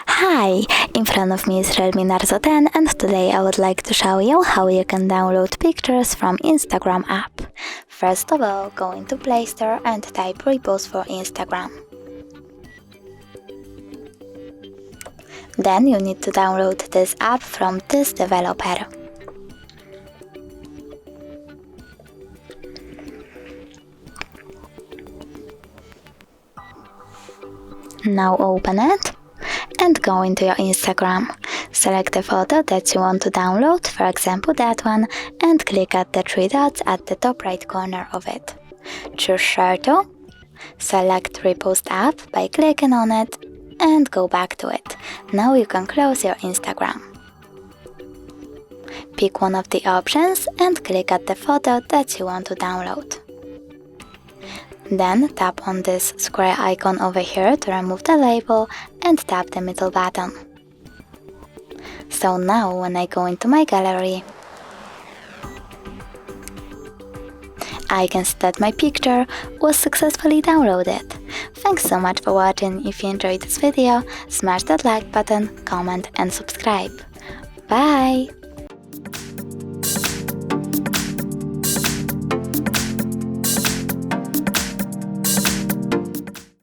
Hi, in front of me is REALME Narzo 10 and today I would like to show you how you can download pictures from Instagram app. First of all, go into Play Store and type Repost for Instagram. Then you need to download this app from this developer. Now open it and go into your Instagram. Select the photo that you want to download, for example that one, and click at the three dots at the top right corner of it. Choose Share to, select Repost app by clicking on it, and go back to it. Now you can close your Instagram. Pick one of the options and click at the photo that you want to download. Then tap on this square icon over here to remove the label and tap the middle button. So now when I go into my gallery, I can see that my picture was successfully downloaded. Thanks so much for watching. If you enjoyed this video, smash that like button, comment and subscribe. Bye!